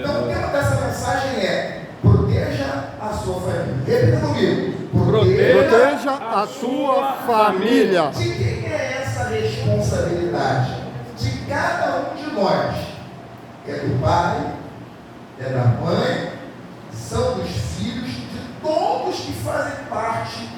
Então o tema dessa mensagem é: proteja a sua família. Repita comigo: proteja a sua família. De quem é essa responsabilidade? De cada um de nós. É do pai, é da mãe, são dos filhos, de todos que fazem parte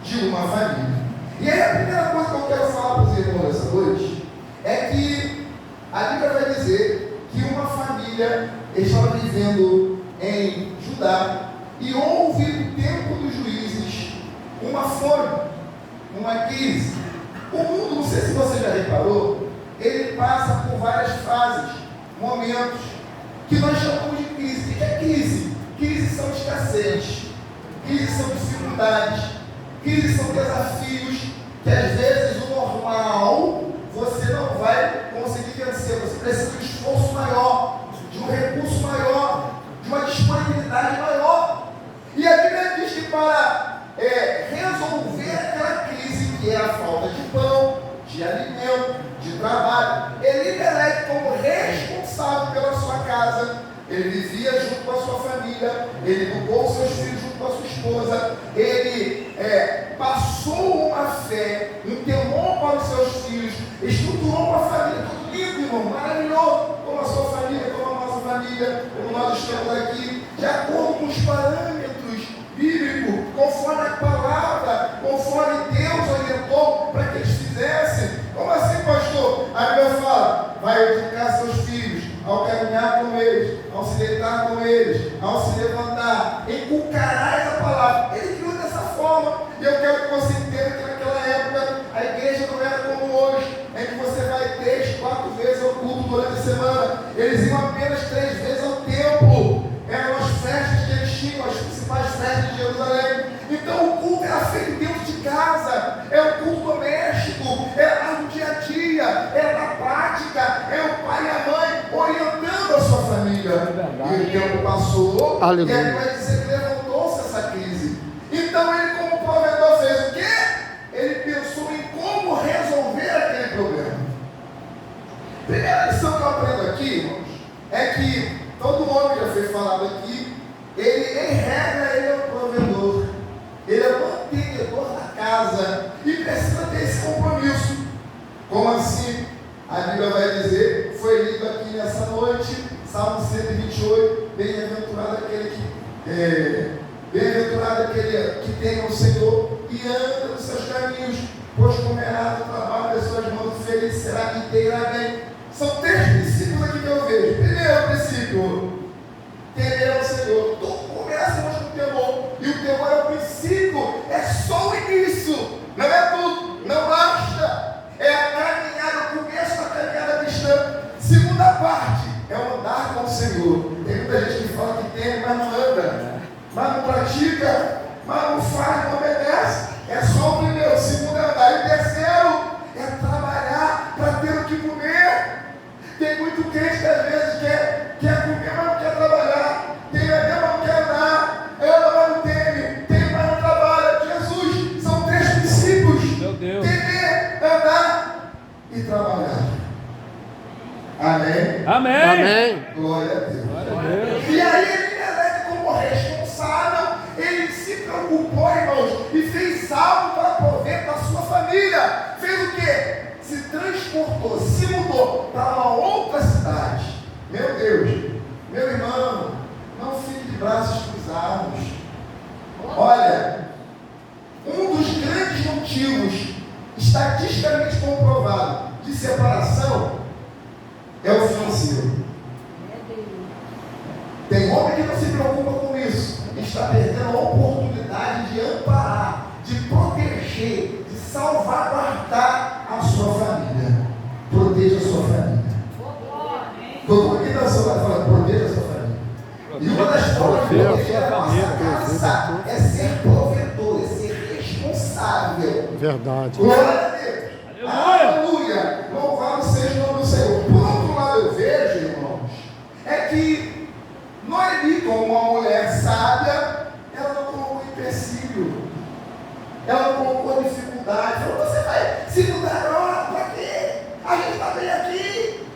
de uma família. E aí a primeira coisa que eu quero falar para os irmãos essa noite é que a Bíblia vai dizer que uma família estava vivendo em Judá e houve no tempo dos juízes uma fome, uma crise. O mundo, não sei se você já reparou, ele passa por várias fases, momentos que nós chamamos de crise. O que é crise? Crise são escassez, crise são dificuldades, crise são desafios que às vezes o normal você não vai conseguir vencer. Você precisa de um esforço maior, de um recurso maior, de uma disponibilidade maior. E a Bíblia diz que para resolver aquela crise, que era a falta de pão, de alimento, de trabalho, Elimelec, como responsável pela sua casa, ele vivia junto com a sua família, ele educou seus filhos junto com a sua esposa, ele passou uma fé, um temor para os seus filhos, estruturou uma família, tudo lindo, irmão, maravilhoso, como a sua família, como a nossa família, como nós estamos aqui, de acordo com os parâmetros bíblicos, conforme a palavra, conforme Deus orientou para que eles fizessem. Como assim, pastor? A Bíblia fala: vai educar seus filhos ao caminhar com eles, ao se deitar com eles, ao se levantar, inculcarás a palavra. Ele criou dessa forma, e eu quero que você entenda que naquela época a igreja não era como hoje, em que você vai 3, 4 vezes ao culto durante a semana. Eles iam apenas 3 vezes ao templo. Eram as festas que eles tinham, as principais festas de Jerusalém. Então o culto era feito dentro de casa, é o culto doméstico, é lá no dia a dia, é na prática, é o pai e a mãe orientando a sua família. E o tempo passou, e aí vai dizer que levantou-se essa crise. Então ele, como provedor, fez o quê? Ele pensou em como resolver aquele problema. Primeira lição que eu aprendo aqui, irmãos, é que todo homem, já foi falado aqui, ele, em regra, ele é o provedor, ele é o mantenedor da casa e precisa ter esse compromisso. Como assim? A Bíblia vai dizer, foi lido aqui nessa noite, Salmo 128, bem-aventurado aquele que tem o Senhor e anda nos seus caminhos, pois comerá do trabalho das suas mãos, feliz será e terá bem. São 3 princípios aqui que eu vejo. Primeiro princípio: temer ao Senhor. Tudo começa com o temor, e o temor é o princípio, é só o início, não é tudo, não basta. É a caminhada, o começo da caminhada cristã. Segunda parte é o andar com o Senhor. Tem muita gente que fala que tem, mas não anda, mas não pratica, mas não faz, não obedece. É só o primeiro. O segundo é andar, e o terceiro é trabalhar para ter o que comer. Tem muito crente que às vezes quer comer, mas não quer trabalhar. Tem bebê, mas não quer andar. Anda, mas não teme. Tem, mas não trabalha. Jesus, são 3 princípios: Meu Deus. temer, andar e trabalhar. Amém? Amém. Amém. Glória a Deus. Glória a Deus. E aí ele, como responsável, ele se preocupou, irmãos, e fez algo para prover da sua família. Fez o quê? Se transportou, se mudou para uma outra cidade. Meu Deus, meu irmão, não fique de braços cruzados. Olha, um dos grandes motivos, estatisticamente comprovado, de separação é o financeiro. Tem homem que não se preocupa com isso, está perdendo a oportunidade de amparar, de proteger, de salvaguardar a sua família. Proteja a sua família. Todo mundo que dançou vai falar: proteja a sua família. E uma das formas de proteger a nossa casa é ser provedor, é ser responsável. Verdade. Glória a Deus. Aleluia. Louvado seja o nome do Senhor. Por outro lado, eu vejo, irmãos, é que Noemi, como uma mulher sábia, ela não colocou empecilho, ela não colocou dificuldade. Falou: você vai se mudar para quê? A gente está bem aqui.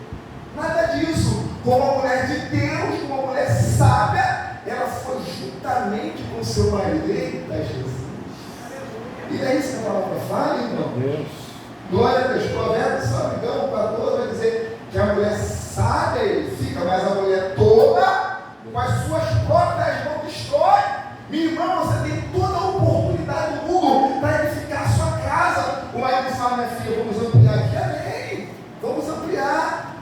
Nada disso. Como uma mulher de Deus, como uma mulher sábia, ela foi juntamente com seu marido. Eita, Jesus. E é isso que a palavra fala, irmão. Deus. Glória a Deus. Provérbios, se não me engano, o 14 vai dizer que a mulher sábia edifica, mas a mulher tola, com as suas próprias mãos destrói. Minha irmã, você tem toda a oportunidade do mundo para edificar a sua casa. O marido fala, minha filha, vamos ampliar aqui. Amém. Vamos ampliar.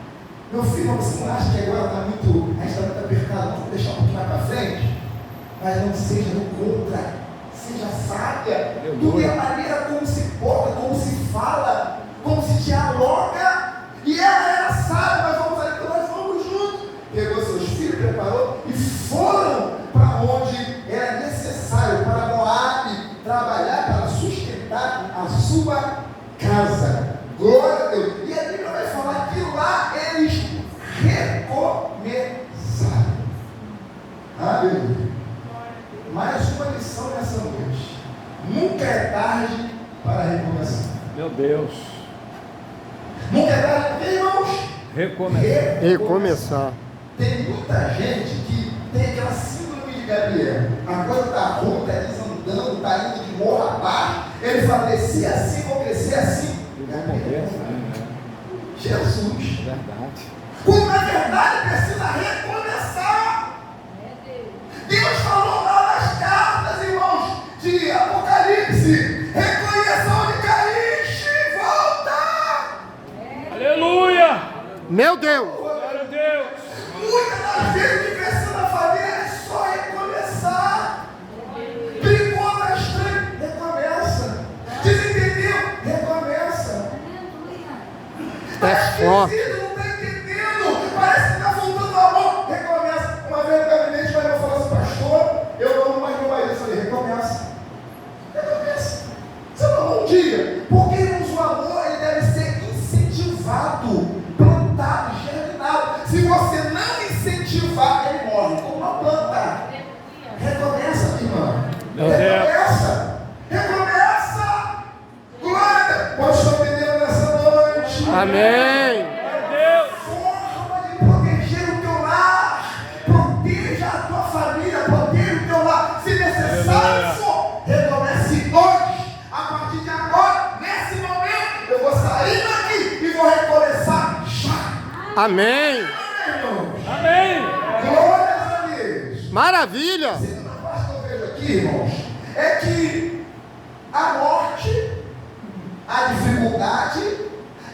Meu filho, você não acha que agora está muito, a gente está muito apertado? Vamos deixar um pouquinho mais para frente? Mas não seja no contra. Seja sábia, tu vê a maneira como se porta, como se fala, como se dialoga, e ela era sábia, mas vamos ali, então nós vamos juntos. Pegou seus filhos, preparou e foram para onde era necessário para Moabe trabalhar para sustentar a sua casa. Glória a Deus. E a Bíblia vai falar que lá eles recomeçaram. Aleluia. Mais uma lição nessa noite. Nunca é tarde para recomeçar. Meu Deus. Nunca é tarde para quê, irmãos? Recomeçar. Tem muita gente que tem aquela síndrome de Gabriel. A coisa está ruim, está desandando, está indo de morro abaixo. Ele fala, descer assim, vou crescer assim. Jesus. Verdade. Quando na verdade precisa recomeçar. Deus falou lá nas cartas, irmãos, de Apocalipse: reconheça onde caíste e volta. Aleluia. Meu Deus. Glória a Deus. Muitas das vezes que cresceu na família é só recomeçar. Brigou na estranha, recomeça. Desentendeu, recomeça. É forte. Não está entendendo, parece que está faltando amor, recomeça. Uma vez no gabinete, vai me falar assim, pastor, eu não amo mais meu marido. Eu falei, recomeça. Recomeça. Você não amou um dia? Porque, irmãos, o amor ele deve ser incentivado, plantado, germinado. Se você não incentivar, ele morre como uma planta. Recomeça, minha irmã. Recomeça. Recomeça. Glória. Pode estar entendendo nessa noite. Amém. Forma de proteger o teu lar. Proteja a tua família. Proteja o teu lar. Se necessário for, recomece hoje. A partir de agora, nesse momento, eu vou sair daqui e vou recomeçar já. Amém. Amém. Glórias a Deus. Maravilha. A segunda parte que eu vejo aqui, irmãos, é que a morte, a dificuldade,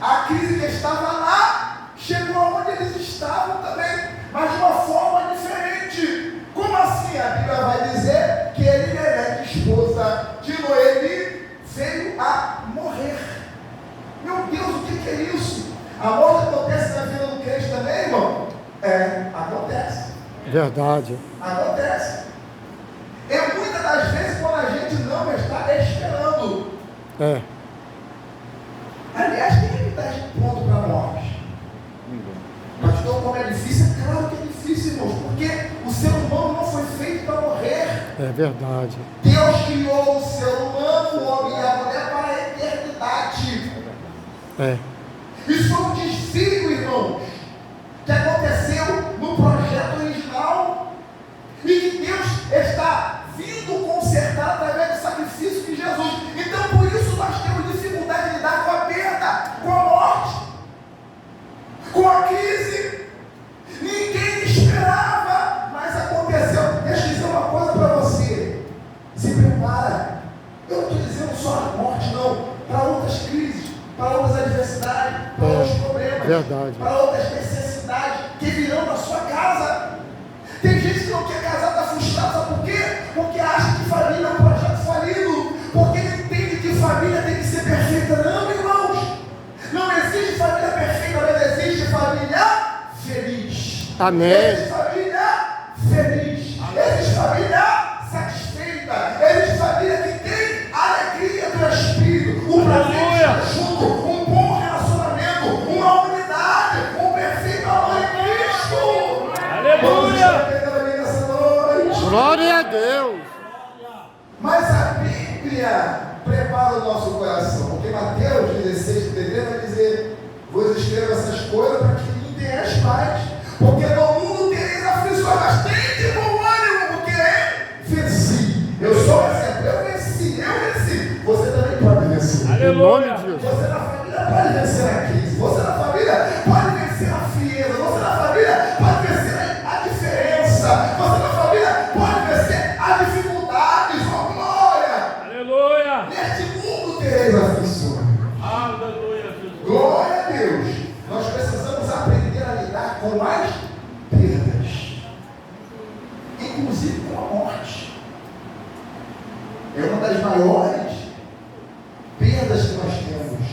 a crise que estava lá, chegou onde eles estavam também, mas de uma forma diferente. Como assim? A Bíblia vai dizer que Elimelec, esposa de Noemi, veio a morrer. Meu Deus, o que é isso? A morte acontece na vida do crente também, irmão? Acontece. Verdade. Acontece. É muitas das vezes quando a gente não está esperando. Aliás, quem está pronto para a morte? Pastor, como é difícil? É claro que é difícil, irmãos, porque o ser humano não foi feito para morrer. É verdade. Deus criou o ser humano, o homem e a mulher para a eternidade. Isso foi um desvio, irmãos, que aconteceu no projeto original e que Deus está vindo consertar através do sacrifício de Jesus. Então, por isso nós temos dificuldade de lidar com a perda, com a morte, com a crise. Ninguém esperava, mas aconteceu. Deixa eu dizer uma coisa para você. Se prepara. Eu não estou dizendo só a morte, não. Para outras crises, para outras adversidades, para outros problemas, verdade. para outras necessidades que virão na sua casa. Tem gente que não quer casar, está frustrado, sabe por quê? Porque acha que família é um projeto falido, porque ele entende que família tem que ser perfeita. Não, irmãos, não existe família perfeita, mas existe família feliz. Amém. Existe família feliz. Existe família satisfeita. Existe família que tem alegria do Espírito, o prazer de estar junto, um bom relacionamento, uma unidade, um perfeito amor em Cristo. Aleluia. Glória a Deus. Mas a Bíblia prepara o nosso coração, porque Mateus 16, 33 vai dizer: vos escrevo essas coisas para que ninguém tenhas paz, porque no mundo tereis aflições, mas tem Em nome de Jesus. Você na família pode vencer a crise. Você na família pode vencer a frieza. Você na família pode vencer a diferença. Você na família pode vencer as dificuldades. Oh, glória! Aleluia! Neste mundo tereis aflições. Aleluia, Jesus. Glória a Deus. Nós precisamos aprender a lidar com as perdas, inclusive com a morte. É uma das maiores perdas que nós temos.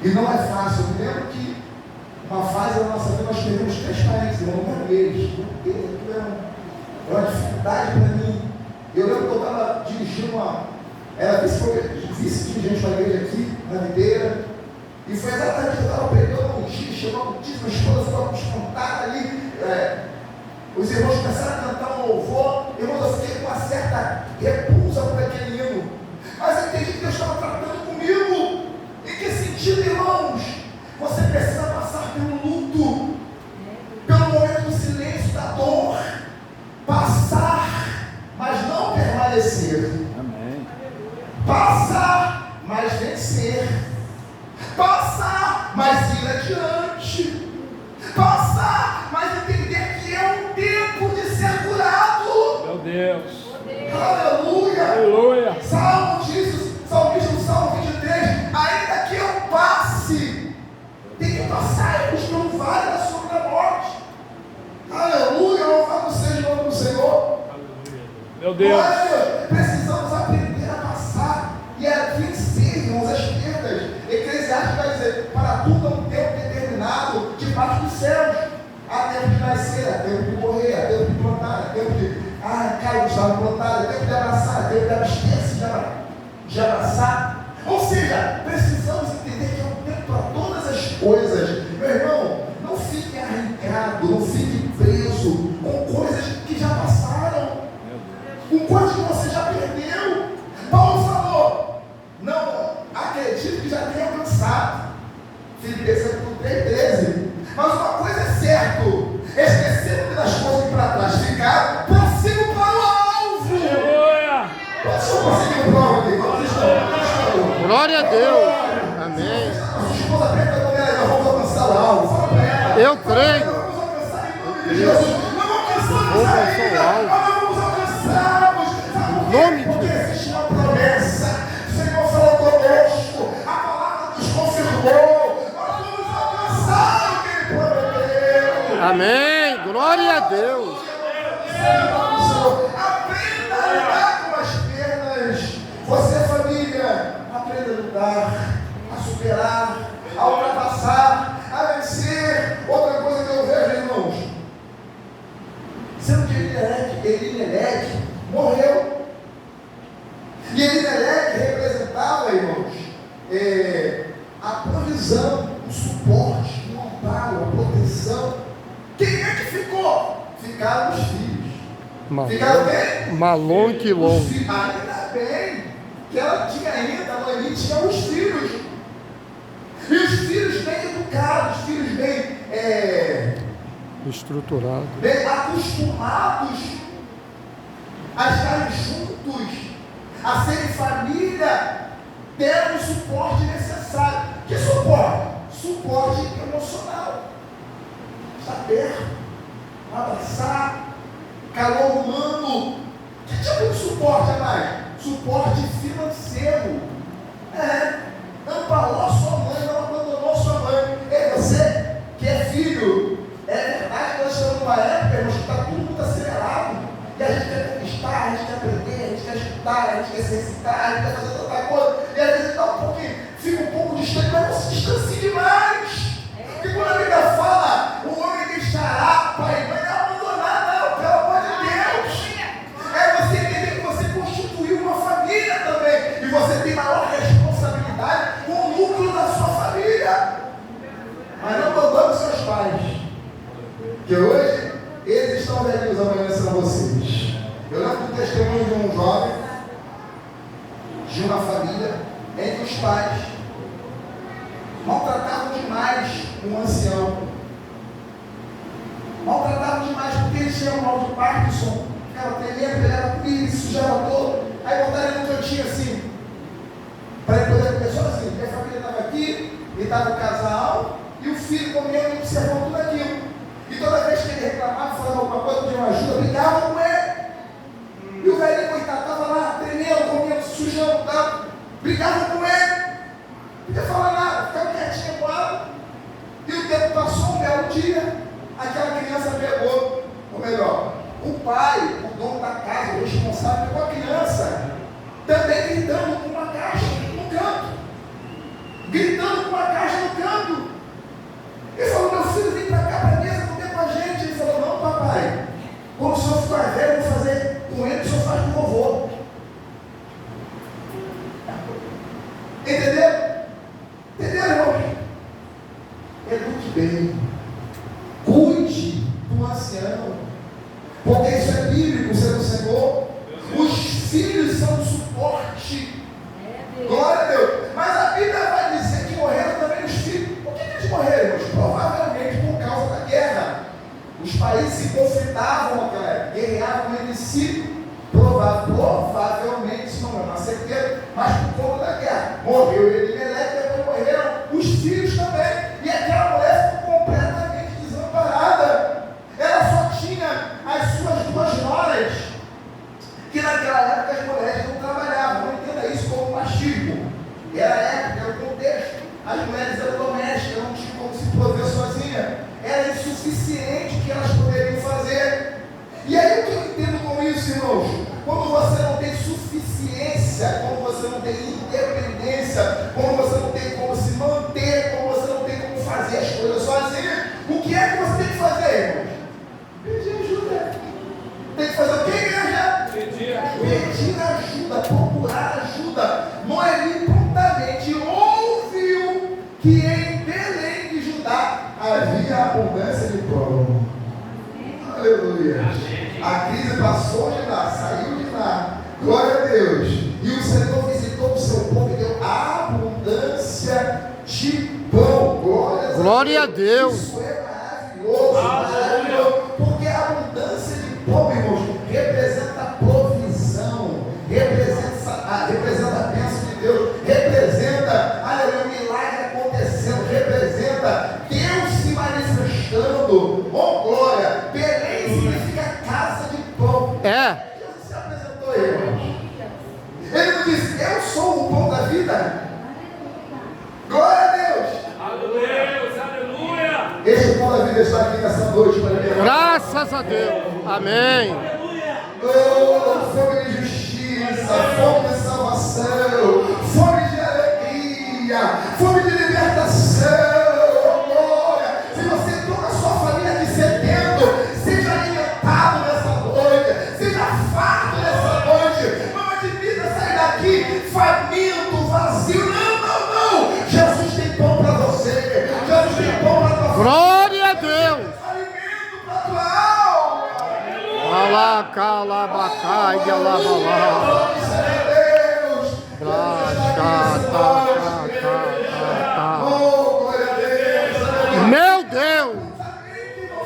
E não é fácil. Eu lembro que uma fase da nossa vida nós perdemos 3 parentes, eu não lembro eles. É uma dificuldade para mim. Eu lembro que eu estava dirigindo era vice-dirigente da igreja aqui, na videira, e foi exatamente que eu estava pregando um dia, chegou a notícia, minha esposa ficou espantada ali, os irmãos começaram a cantar um louvor, irmãos, eu fiquei com uma certa repulsa por aquele hino, mas eu entendi que Deus estava tratando comigo. Em que sentido, irmãos? Você precisa passar pelo luto, pelo momento do silêncio, da dor, passar, mas não permanecer. Amém. Passar, mas vencer. Passar, mas ir adiante. Passar, mas entender que é um tempo de ser curado. Meu Deus. Aleluia. Aleluia. Salmo diz, salmista no Salmo 23, ainda que eu passe, tem que passar pelo vale da sombra da morte. Aleluia, louvado seja o nome do Senhor. Meu Deus. Olha, precisamos aprender a passar e a vencer, irmãos, as perdas. Eclesiastes vai dizer, para tudo há um tempo determinado debaixo dos céus. Há tempo de nascer, há tempo de morrer, há tempo de plantar, há tempo de arrancar o estado plantado, há tempo de abraçar, há tempo de abster-se de abraçar. Ou seja, precisamos entender que é um tempo para todas as coisas. Meu irmão, não fique arrancado, não fique preso com coisas que já passaram, com coisas que você já perdeu. Paulo falou, não acredito que já tenha alcançado. Filipenses 3,13. Mas uma coisa é certo, esquecendo das coisas que para trás ficaram, prossigo para o alvo. Aleluia. Deixa eu prosseguir para o alvo aqui. Vamos estar. Glória a Deus. Amém. Sua esposa preta também, nós vamos alcançar o alvo. Fala para ela. Eu creio. Nós vamos alcançar em nome de Jesus. Nós alcançamos Vou alcançar ainda. o alvo. Nós vamos alcançarmos. Sabe por quê? Em nome de Porque Jesus. existe uma promessa. O Senhor falou conosco. A palavra nos confirmou. Nós vamos alcançar o que Ele prometeu. Amém. Glória a Deus. Aprenda a lidar com as perdas. Você, família, aprenda a lidar, a superar, a ultrapassar, a vencer. Outra coisa que eu vejo, irmãos, sendo que Elimelec morreu. E Elimelec representava, irmãos, a provisão, o suporte, o amparo, a proteção. Quem é que ficou? Ficaram os filhos. Ficaram quem? Malom e Quilom. Os filhos. Ainda bem que ela tinha ainda, a Noemi tinha os filhos. E os filhos bem educados, filhos bem Estruturado. bem acostumados a estarem juntos, a serem família, deram o suporte necessário. Que suporte? Suporte emocional. Estar perto, abraçar, calor humano. Que tipo de suporte é mais? Suporte financeiro. Amparou sua mãe, não abandonou sua mãe. Ei, você que é filho, é verdade que nós estamos numa época, irmãos, que está tudo muito acelerado. E a gente quer conquistar, a gente quer aprender, a gente quer estudar, a gente quer se exercitar, a gente quer fazer tanta coisa. E às vezes está um pouquinho, fica um pouco distante, mas não se distancie demais. Porque quando a Bíblia fala, o homem deixará pai e mãe, não é abandonar, não, pelo amor de Deus. É você entender que você constituiu uma família também. E você tem maior responsabilidade com o núcleo da sua família. Mas não abandone seus pais. Que hoje eles estão velhinhos, amanhã serão vocês. Eu lembro do testemunho de um jovem, de uma família, entre os pais. Maltratavam demais um ancião. Maltratavam demais porque ele tinha um mal de Parkinson. Ficava tremendo, ele era isso, sujava todo. Aí botaram ele no cantinho assim, para ele poder estava o casal e o filho comendo e observando tudo aquilo. E toda vez que ele reclamava, falava alguma coisa, pedia uma ajuda, brigava com ele. E o velhinho, coitado, estava lá, tremendo, comendo, sujando, tal. Brigava com ele. Não podia falar nada, ficava quietinho com ela. E o tempo passou, um belo dia, aquela criança pegou, ou melhor, o pai, o dono da casa, o responsável, pegou a criança, também gritando com uma caixa no canto. Gritando com uma caixa no canto. Ele falou, meu filho, vem para cá, para a mesa, comer com a gente. Ele falou, não, papai, quando o senhor ficar velho, eu vou fazer com ele, o senhor faz com o vovô. Entendeu? Entendeu, irmão? Eduque bem. Cuide do ancião. Porque isso é bíblico, você não Senhor. Os filhos são o suporte. Glória a Deus. Mas a Bíblia vai dizer que morreram também os filhos. Por que eles morreram, irmãos? Provavelmente por causa da guerra. Os países se conflitavam naquela época, guerreavam entre si. Provavelmente, isso não é uma certeza, mas por conta da guerra. Morreu Elimeleque, depois morreram os filhos também. E aquela mulher ficou completamente desamparada. Ela só tinha as suas duas noras, que naquela época as mulheres não trabalhavam. Não entenda isso como machismo. Era a época, era o contexto. As mulheres eram domésticas, não tinham como se prover sozinha. Era insuficiente o que elas poderiam fazer. E aí o que eu entendo com isso, irmãos? Quando você não tem suficiência, quando você não tem independência, quando você não tem como se manter, quando você não tem como fazer as coisas sozinho, o que é que você tem que fazer, irmãos? Pedir ajuda. Tem que fazer o que, igreja? Pedir ajuda, procurar ajuda. Noemi prontamente ouviu que em Belém de Judá havia abundância de pão. Aleluia. A crise passou de lá, saiu de lá. Glória a Deus. E o Senhor visitou o seu povo e deu abundância de pão. Glória a Deus. Isso é maravilhoso, maravilhoso. Porque a abundância de pão, irmãos, representa provisão, representa a bênção de Deus, representa, aleluia, um milagre acontecendo, representa Deus se manifestando. Oh, glória! Belém significa casa de pão. É. Jesus se apresentou, irmãos. Ele não disse, eu sou o pão da vida. Glória a Deus. Aleluia. Esse pão da vida está aqui nessa noite para mim. Graças a Deus. Amém. Oh, fome de justiça, fome de salvação, fome de alegria, fome de libertação. Oh, glória. Se você toda a sua família aqui sedento, seja alimentado nessa noite, seja farto nessa noite. Não admita sair daqui faminto, vazio. Não. Jesus tem pão para você. Jesus tem pão para tua família. Glória a Deus. Alimento para tua alma. Alá, calabacai, alabalá. Oh, glória a Deus. Meu Deus.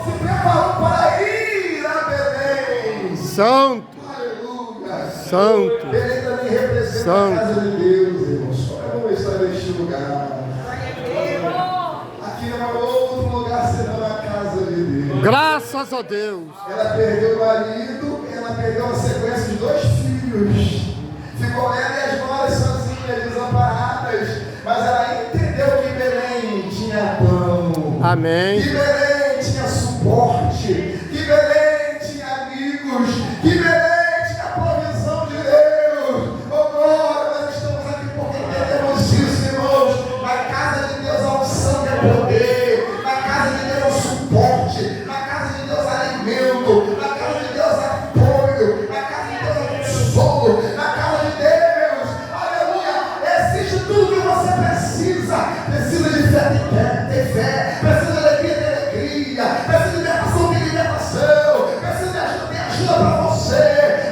Se preparou para ir a Belém. Santo, Aleluia. santo. Belém também representa Santo. a casa de Deus, irmãos. Olha como está neste lugar. Aqui não há outro lugar senão a casa de Deus. Graças a Deus. Ela perdeu o marido, ela perdeu a sequência de 2 filhos. Ficou ela e as noras sozinhas, desamparadas. Mas ela entendeu que Belém tinha pão. Amém. Que Belém tinha suporte. Que Belém tinha amigos. Que Belém tinha a provisão de Deus. Oh, glória, nós estamos aqui porque entendemos isso, irmãos. Na casa de Deus a unção é poder. Na casa de Deus é suporte. Na casa de Deus é alimento. Na casa de Deus é apoio. Na casa de Deus é consolo. Na casa de Deus, aleluia, existe tudo que você precisa. Precisa de fé, ter fé. Precisa de alegria, ter alegria. Precisa de libertação, ter libertação. Precisa de ajuda, ter ajuda para você.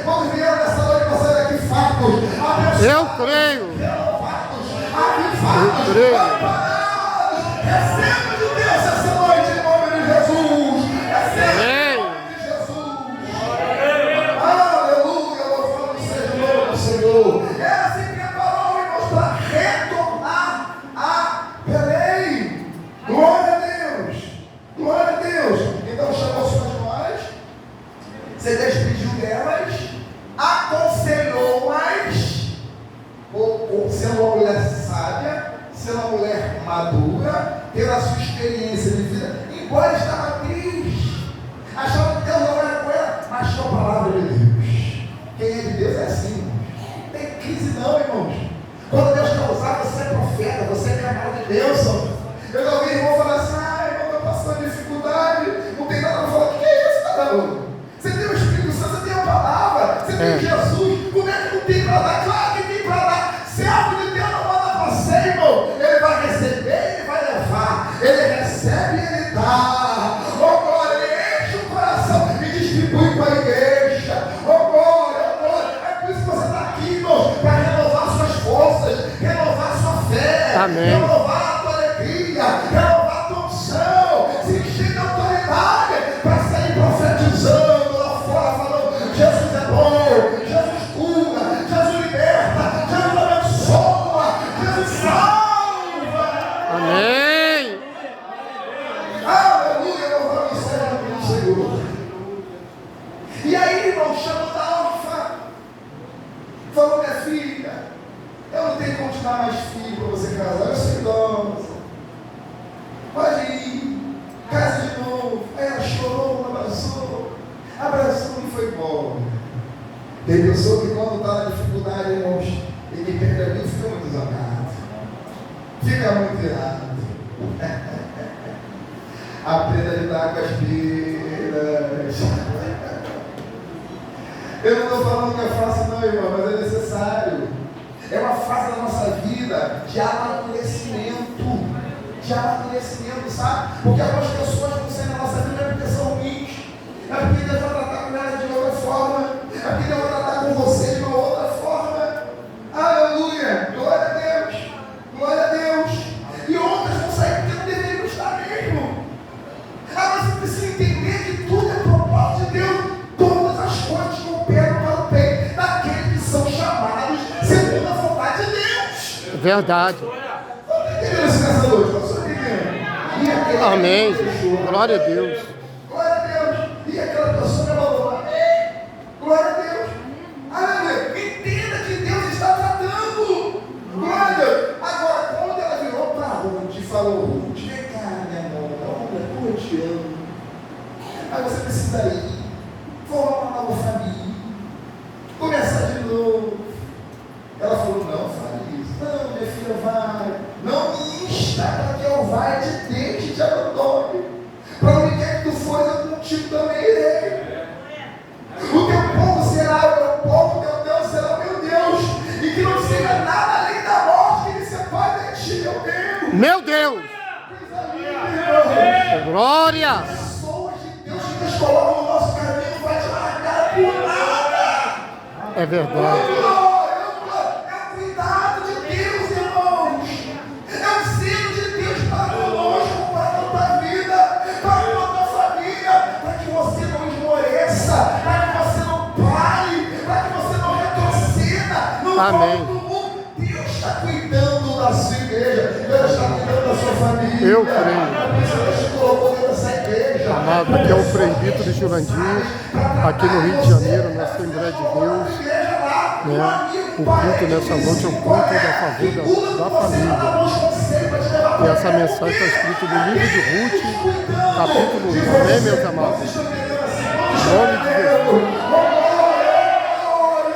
Quando vier nessa noite, você daqui fatos, abençoados, Eu creio. renovados, avivados, Eu creio. amparados. Receba de Deus essa noite em nome de Jesus. Receba em Amém. nome de Jesus. Aleluia, louvado seja o nome do Senhor. Ela se preparou, irmãos, para retornar a Belém. se despediu delas, aconselhou-as, sendo uma mulher sábia, sendo uma mulher madura, tendo a sua experiência de vida, embora estava triste, achava que Deus não era com ela, mas tinha a palavra de Deus. Quem é de Deus é assim, irmãos. Não tem crise não, irmãos. Quando Deus quer usar, você é profeta, você é camarada de Deus. Eu já ouvi irmão falar assim, irmão, estou passando dificuldade, não tem nada para falar. O que é isso, Cadaúna? Você tem o Espírito Santo, você tem a palavra, você tem Jesus, como é que não tem para dar? Claro que tem para dar. Servo de Deus não manda para você, irmão. Ele vai receber, ele vai levar. Ele recebe e ele dá. Oh, glória, ele enche o coração e distribui para a igreja. Oh, glória, oh, glória. É por isso que você está aqui, irmão, para renovar suas forças, renovar sua fé, Amém. renovar a tua alegria, renovar a tua unção, se encher de autoridade para sair profetizando lá fora, falando: Jesus é bom, Jesus cura, Jesus liberta, Jesus abençoa, Jesus salva. Amém. Aleluia, louvado seja o Senhor. E aí, irmão, chamou da órfã, falou: minha filha, eu não tenho como te dar mais filho para você casar, eu sou idosa. Pode ir, casa de novo. Aí ela chorou, abraçou e foi embora. Tem pessoa que quando está na dificuldade, irmãos, e que perde a vida, fica muito zangado, fica muito irado. Aprenda a lidar com as perdas. Eu não estou falando que é fácil não, irmão, mas é necessário. É uma fase da nossa vida de amadurecimento, sabe? Porque algumas pessoas não saem da nossa vida porque são ruins, é porque Deus vai tratar com elas de outra forma, é porque Deus vai tratar com você de uma outra forma. Aleluia, glória a Deus, glória a Deus. E outras vão sair porque não deveriam estar mesmo. Agora você precisa entender que tudo é propósito de Deus, todas as coisas cooperam para o bem daqueles que são chamados segundo a vontade de Deus. Verdade. Amém. Glória a Deus. Glória a Deus. E aquela pessoa me falou: amém. Glória a Deus. Aleluia. Entenda que Deus está tratando. Glória a Deus. Agora, quando ela virou para Ruth e falou: Ruth, vem cá, minha irmã, eu te amo. Aí você precisa ir, formar uma nova família, começar de novo. Ela falou: não, fale isso. Não, minha filha, vai. Não me insta para que eu vá e te deixe, te abandone. Para onde quer que tu fores, eu contigo também irei. O teu povo será o meu povo, o teu Deus será o meu Deus. E que não seja nada além da morte que me separe de ti, meu Deus. Meu Deus. Glória. Pessoas de Deus que nos colocam no nosso caminho não vai te largar por nada. É verdade. Amém. Deus está cuidando da sua igreja, Deus está cuidando da sua família. Eu creio. Deus te colocou dentro dessa igreja. Amado, aqui é o presbítero de Jurandir, aqui no Rio de Janeiro, na Assembleia de Deus. Né? O culto nessa noite é o culto da família. E essa mensagem está escrita no livro de Ruth, capítulo 1, amém, meus amados? Em nome de Jesus.